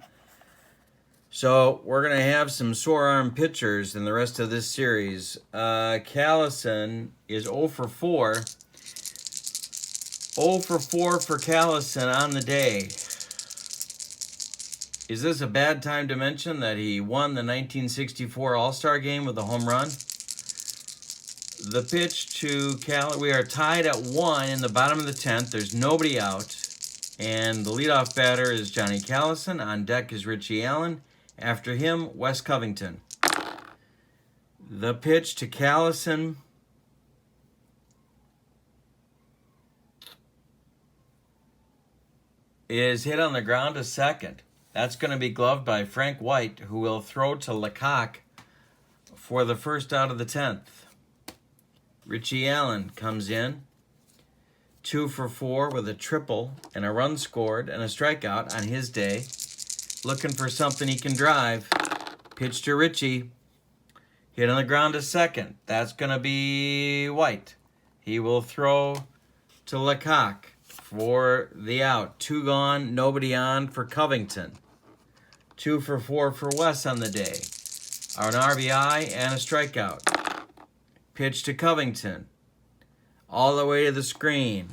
So we're going to have some sore arm pitchers in the rest of this series. Callison is 0 for 4. 0 for 4 for Callison on the day. Is this a bad time to mention that he won the 1964 All-Star Game with a home run? The pitch to we are tied at 1 in the bottom of the 10th. There's nobody out. And the leadoff batter is Johnny Callison. On deck is Richie Allen. After him, Wes Covington. The pitch to Callison is hit on the ground to second. That's going to be gloved by Frank White, who will throw to Lecoq for the first out of the 10th. Richie Allen comes in, 2 for 4 with a triple and a run scored and a strikeout on his day. Looking for something he can drive. Pitch to Richie. Hit on the ground to second. That's going to be White. He will throw to Lecoq for the out. 2 gone, nobody on for Covington. 2 for 4 for Wes on the day. An RBI and a strikeout. Pitch to Covington. All the way to the screen.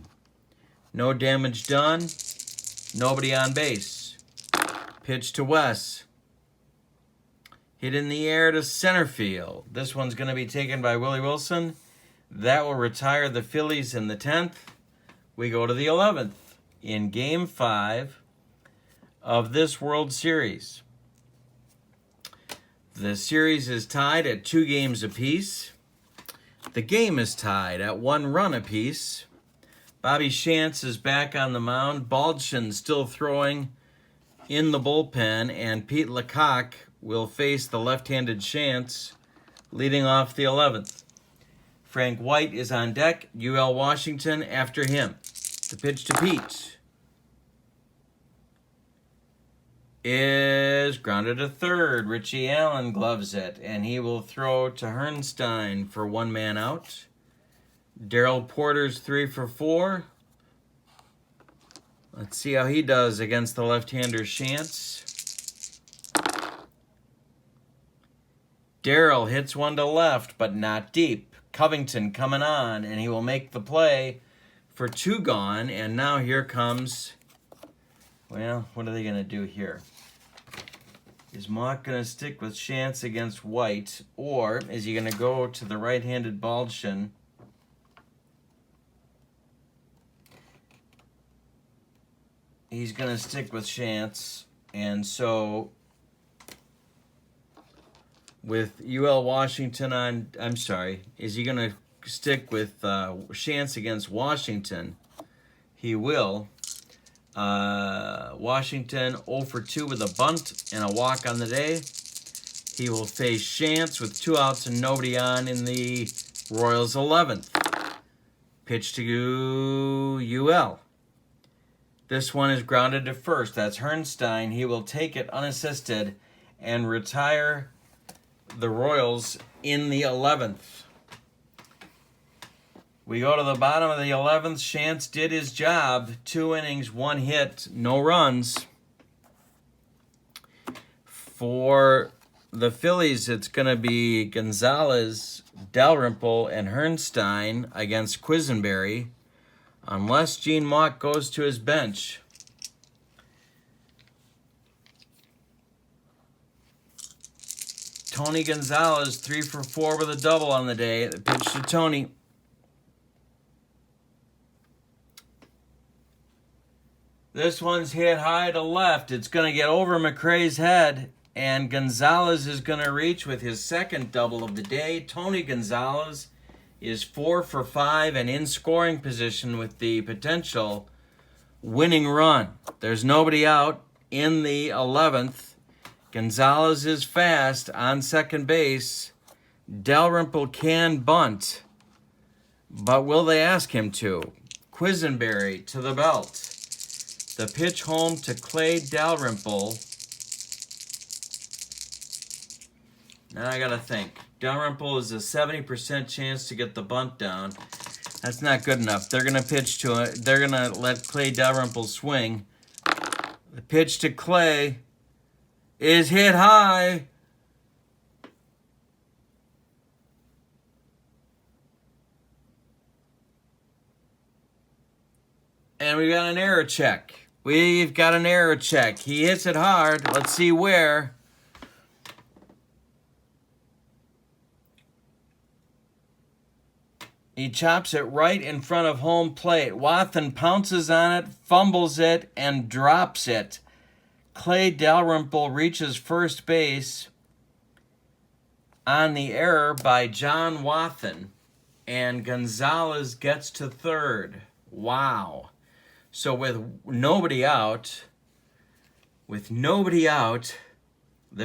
No damage done. Nobody on base. Pitch to Wes. Hit in the air to center field. This one's going to be taken by Willie Wilson. That will retire the Phillies in the 10th. We go to the 11th in Game 5 of this World Series. The series is tied at 2 games apiece. The game is tied at 1 run apiece. Bobby Shantz is back on the mound. Baldwin still throwing in the bullpen, and Pete Lecoq will face the left-handed Shantz leading off the 11th. Frank White is on deck. UL Washington after him. The pitch to Pete is grounded to third. Richie Allen gloves it, and he will throw to Hernstein for 1 man out. Darrell Porter's 3 for 4. Let's see how he does against the left-hander Shantz. Darrell hits one to left, but not deep. Covington coming on, and he will make the play for 2 gone, and now here comes, well, what are they going to do here? Is Mock going to stick with Shantz against White, or is he going to go to the right-handed Baldwin? He's going to stick with Shantz, and so with UL Washington on, is he going to stick with Shantz against Washington? He will. Washington 0 for 2 with a bunt and a walk on the day. He will face Shantz with 2 outs and nobody on in the Royals 11th. Pitch to UL. This one is grounded to first. That's Hernstein. He will take it unassisted and retire the Royals in the 11th. We go to the bottom of the 11th. Shantz did his job. 2 innings, 1 hit, no runs. For the Phillies, it's going to be Gonzalez, Dalrymple, and Hernstein against Quisenberry, unless Gene Mauch goes to his bench. Tony Gonzalez, 3 for 4 with a double on the day. The pitch to Tony. This one's hit high to left. It's going to get over Mcrae's head, and Gonzalez is going to reach with his second double of the day. Tony Gonzalez is 4 for 5 and in scoring position with the potential winning run. There's nobody out. in the 11th. Gonzalez is fast on second base. Dalrymple can bunt, but will they ask him to? Quisenberry to the belt. The pitch home to Clay Dalrymple. Now I gotta think. Dalrymple is a 70% chance to get the bunt down. That's not good enough. They're gonna pitch to it. They're gonna let Clay Dalrymple swing. The pitch to Clay is hit high. And we got an error check. We've got an error check. He hits it hard. Let's see where. He chops it right in front of home plate. Wathan pounces on it, fumbles it, and drops it. Clay Dalrymple reaches first base on the error by John Wathan, and Gonzalez gets to third. Wow. So with nobody out, the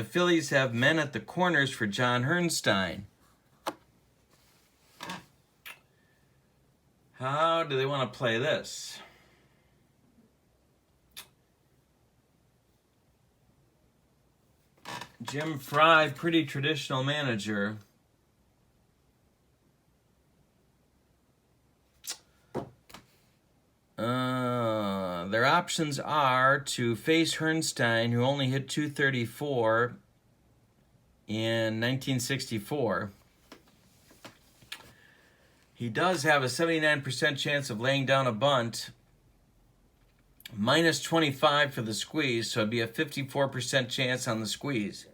Phillies have men at the corners for John Hernstein. How do they want to play this? Jim Fry, pretty traditional manager. Their options are to face Hernstein, who only hit .234 in 1964. He does have a 79% chance of laying down a bunt. Minus 25 for the squeeze, so it'd be a 54% chance on the squeeze.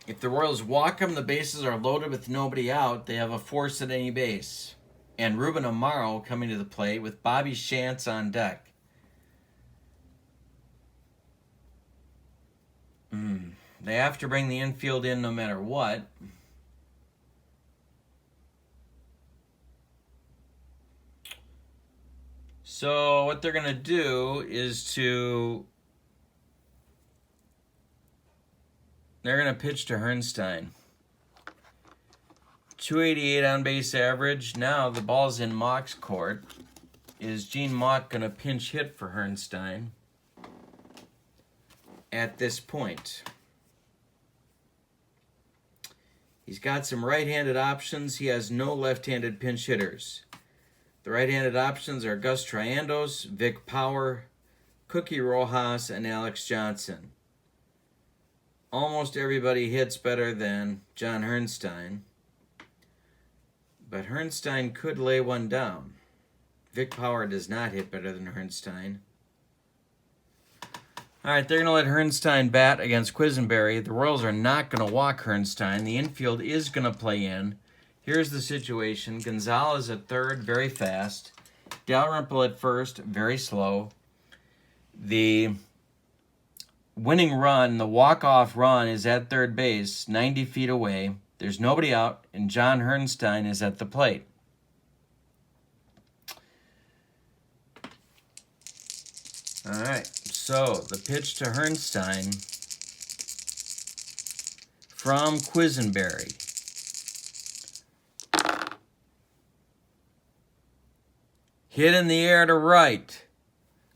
If the Royals walk him, the bases are loaded with nobody out. They have a force at any base. And Ruben Amaro coming to the plate with Bobby Shantz on deck. They have to bring the infield in no matter what. So what they're going to do is they're going to pitch to Hernstein. 288 on base average. Now the ball's in Mock's court. Is Gene Mock going to pinch hit for Hernstein at this point? He's got some right-handed options. He has no left-handed pinch hitters. The right-handed options are Gus Triandos, Vic Power, Cookie Rojas, and Alex Johnson. Almost everybody hits better than John Hernstein. But Hernstein could lay one down. Vic Power does not hit better than Hernstein. All right, they're going to let Hernstein bat against Quisenberry. The Royals are not going to walk Hernstein. The infield is going to play in. Here's the situation. Gonzalez at third, very fast. Dalrymple at first, very slow. The winning run, the walk-off run, is at third base, 90 feet away. There's nobody out, and John Hernstein is at the plate. All right, so the pitch to Hernstein from Quisenberry. Hit in the air to right.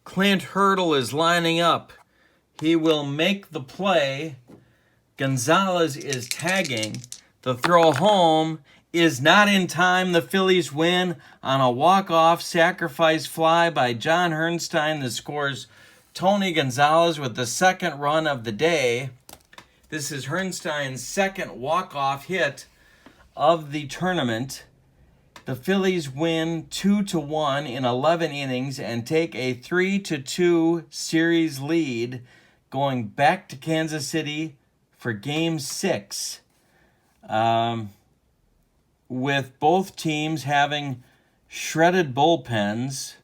Clint Hurdle is lining up. He will make the play. Gonzalez is tagging. The throw home is not in time. The Phillies win on a walk-off sacrifice fly by John Hernstein that scores Tony Gonzalez with the second run of the day. This is Hernstein's second walk-off hit of the tournament. The Phillies win 2-1 in 11 innings and take a 3-2 series lead, going back to Kansas City for Game 6. With both teams having shredded bullpens,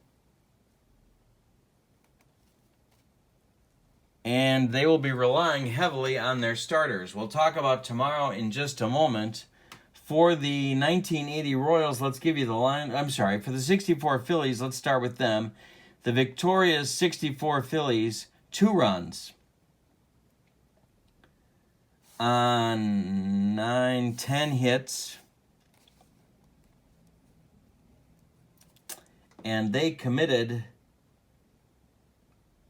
and they will be relying heavily on their starters. We'll talk about tomorrow in just a moment. For the 1980 Royals, let's give you the line. I'm sorry, for the 64 Phillies, let's start with them. the victorious 64 Phillies 2 runs on 10 hits, and they committed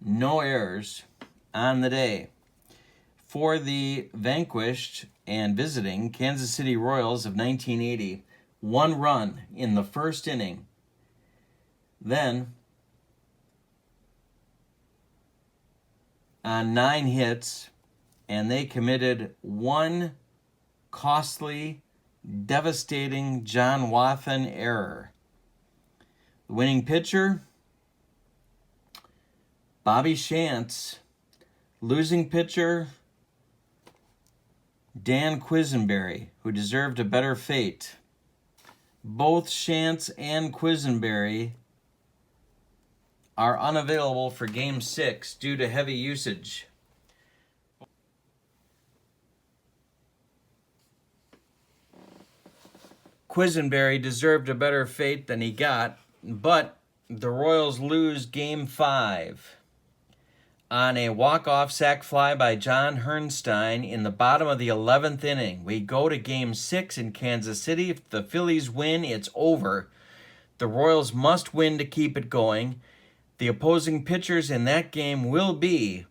no errors on the day. For the vanquished and visiting Kansas City Royals of 1980, 1 run in the first inning. Then, on 9 hits, and they committed 1 costly, devastating John Wathan error. The winning pitcher, Bobby Shantz. Losing pitcher, Dan Quisenberry, who deserved a better fate. Both Shantz and Quisenberry are unavailable for Game 6 due to heavy usage. Quisenberry deserved a better fate than he got, but the Royals lose Game 5 on a walk-off sac fly by John Hernstein in the bottom of the 11th inning. We go to Game 6 in Kansas City. If the Phillies win, it's over. The Royals must win to keep it going. The opposing pitchers in that game will be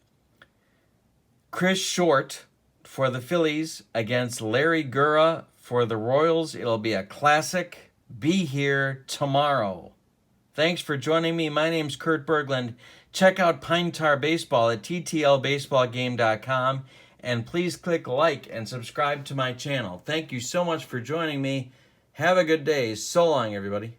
Chris Short for the Phillies against Larry Gura for the Royals. It'll be a classic. Be here tomorrow. Thanks for joining me. My name's Kurt Berglund. Check out Pine Tar Baseball at ttlbaseballgame.com, and please click like and subscribe to my channel. Thank you so much for joining me. Have a good day. So long, everybody.